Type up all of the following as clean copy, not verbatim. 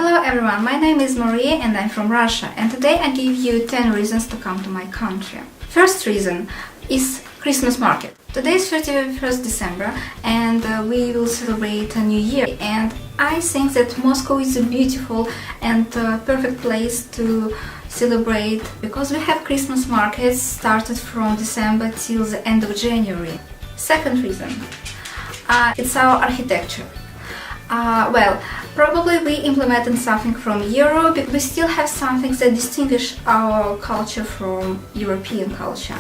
Hello everyone, my name is Maria and I'm from Russia, and today I give you 10 reasons to come to my country. First reason is Christmas market. Today is 31st December and we will celebrate a new year, and I think that Moscow is a beautiful and perfect place to celebrate because we have Christmas markets started from December till the end of January. Second reason, it's our architecture. Probably we implemented something from Europe, but we still have something that distinguish our culture from European culture.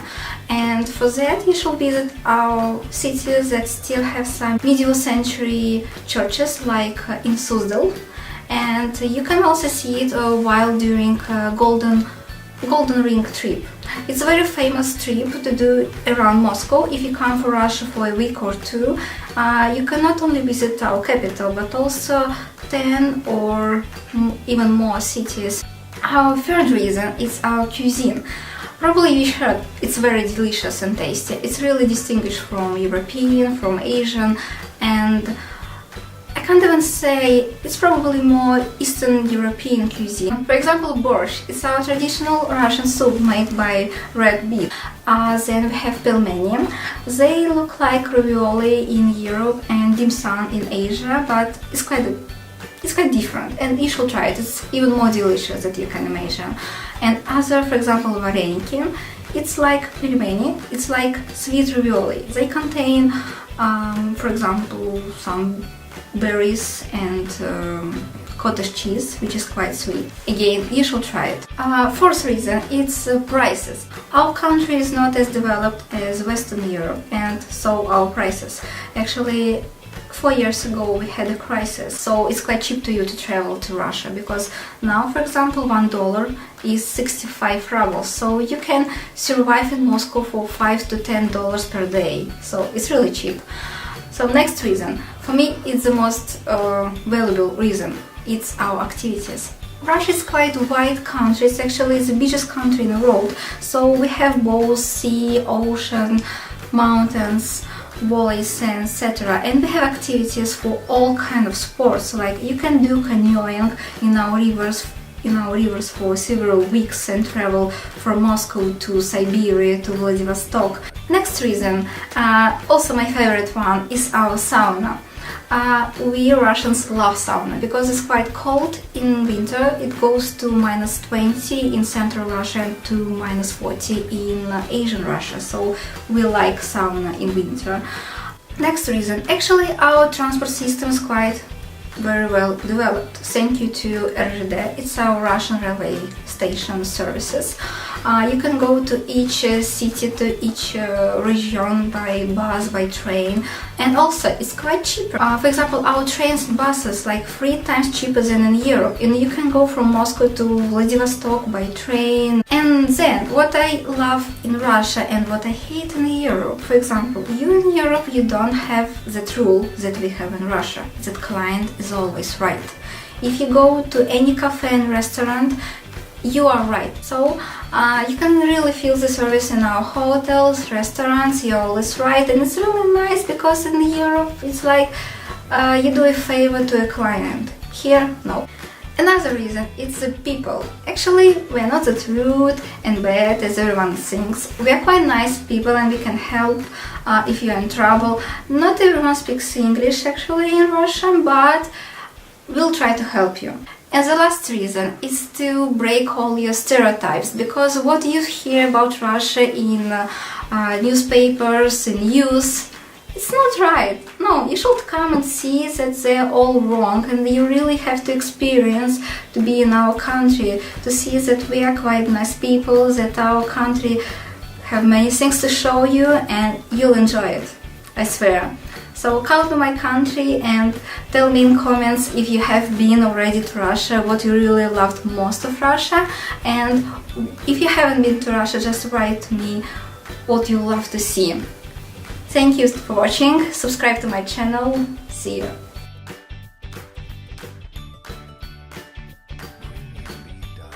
And for that you should visit our cities that still have some medieval century churches, like in Suzdal. And you can also see it while doing Golden Ring trip. It's a very famous trip to do around Moscow. If you come for Russia for a week or two, you can not only visit our capital but also 10 or even more cities. Our third reason is our cuisine. Probably you heard it's very delicious and tasty. It's really distinguished from European, from Asian, and I can't even say it's probably more Eastern European cuisine. For example, borscht. It's our traditional Russian soup made by red beet. Then we have pelmeni. They look like ravioli in Europe and dim sum in Asia, but it's quite different, and you should try it. It's even more delicious than you can imagine. And other, for example, vareniki. It's like pelmeni. It's like sweet ravioli. They contain, for example, some berries and cottage cheese, which is quite sweet. Again, you should try it. Fourth reason, it's prices. Our country is not as developed as Western Europe, and so our prices. Actually, 4 years ago we had a crisis, so it's quite cheap to you to travel to Russia, because now, for example, $1 is 65 rubles, so you can survive in Moscow for $5 to $10 per day, so it's really cheap. So next reason, for me it's the most valuable reason, it's our activities. Russia is quite a wide country, it's actually the biggest country in the world, so we have both sea, ocean, mountains, volley, sand, etc. And we have activities for all kind of sports, like you can do canoeing in our rivers for several weeks and travel from Moscow to Siberia to Vladivostok. Next reason, also my favorite one, is our sauna. We Russians love sauna because it's quite cold in winter. It goes to -20 in Central Russia and to -40 in Asian Russia, so we like sauna in winter. Next reason, actually our transport system is quite very well developed, thank you to RZD. It's our Russian railway station services. You can go to each city, to each region by bus, by train, and also it's quite cheaper. For example, our trains and buses like 3 times cheaper than in Europe, and you can go from Moscow to Vladivostok by train. And then, what I love in Russia and what I hate in Europe, for example, in Europe you don't have that rule that we have in Russia, that client is always right. If you go to any cafe and restaurant, you are right. So you can really feel the service in our hotels, restaurants, you're always right, and it's really nice because in Europe it's like you do a favor to a client. Here, no. Another reason, it's the people. Actually, we're not that rude and bad as everyone thinks. We are quite nice people and we can help if you're in trouble. Not everyone speaks English actually in Russian, but we'll try to help you. And the last reason is to break all your stereotypes, because what you hear about Russia in newspapers, in news, it's not right. No, you should come and see that they're all wrong, and you really have to experience to be in our country, to see that we are quite nice people, that our country have many things to show you, and you'll enjoy it, I swear. So come to my country and tell me in comments if you have been already to Russia, what you really loved most of Russia, and if you haven't been to Russia, just write to me what you love to see. Thank you for watching, subscribe to my channel, see you!